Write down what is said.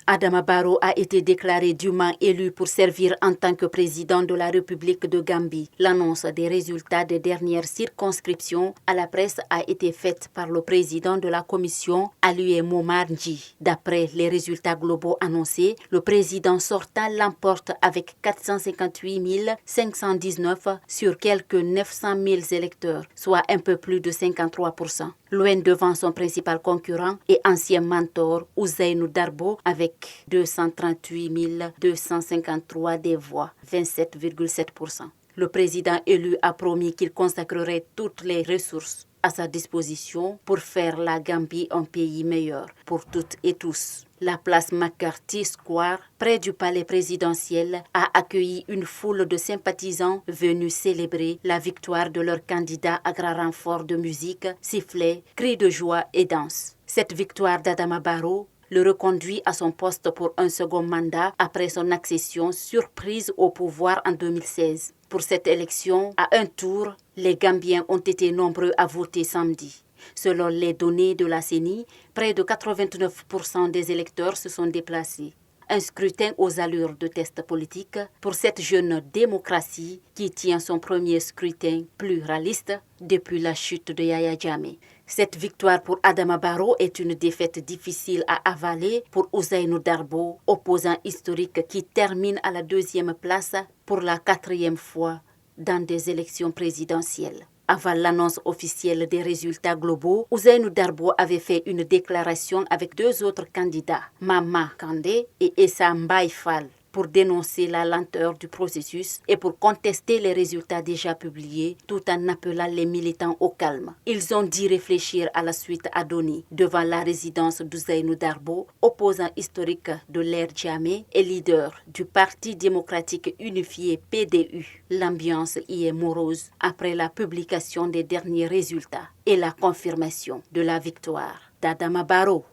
Adama Barrow a été déclaré dûment élu pour servir en tant que président de la République de Gambie. L'annonce des résultats des dernières circonscriptions à la presse a été faite par le président de la commission, Alieu Momar Ndji. D'après les résultats globaux annoncés, le président sortant l'emporte avec 458 519 sur quelques 900 000 électeurs, soit un peu plus de 53%. Loin devant son principal concurrent et ancien mentor, Ousseynou Darbo, avec 238 253 des voix, 27,7%. Le président élu a promis qu'il consacrerait toutes les ressources à sa disposition pour faire la Gambie un pays meilleur pour toutes et tous. La place McCarthy Square, près du palais présidentiel, a accueilli une foule de sympathisants venus célébrer la victoire de leur candidat à grand renfort de musique, sifflets, cris de joie et danse. Cette victoire d'Adama Barrow le reconduit à son poste pour un second mandat après son accession surprise au pouvoir en 2016. Pour cette élection, à un tour, les Gambiens ont été nombreux à voter samedi. Selon les données de la CENI, près de 89% des électeurs se sont déplacés. Un scrutin aux allures de test politique pour cette jeune démocratie qui tient son premier scrutin pluraliste depuis la chute de Yahya Jammeh. Cette victoire pour Adama Barrow est une défaite difficile à avaler pour Ousseynou Darbo, opposant historique qui termine à la deuxième place pour la 4e fois dans des élections présidentielles. Avant l'annonce officielle des résultats globaux, Ousseynou Darbo avait fait une déclaration avec 2 autres candidats, Mama Kandé et Essa Mbaye Fall, pour dénoncer la lenteur du processus et pour contester les résultats déjà publiés, tout en appelant les militants au calme. Ils ont dit réfléchir à la suite à donner devant la résidence d'Ousseynou Darbo, opposant historique de l'ère Jammeh et leader du Parti démocratique unifié PDU. L'ambiance y est morose après la publication des derniers résultats et la confirmation de la victoire d'Adama Barrow.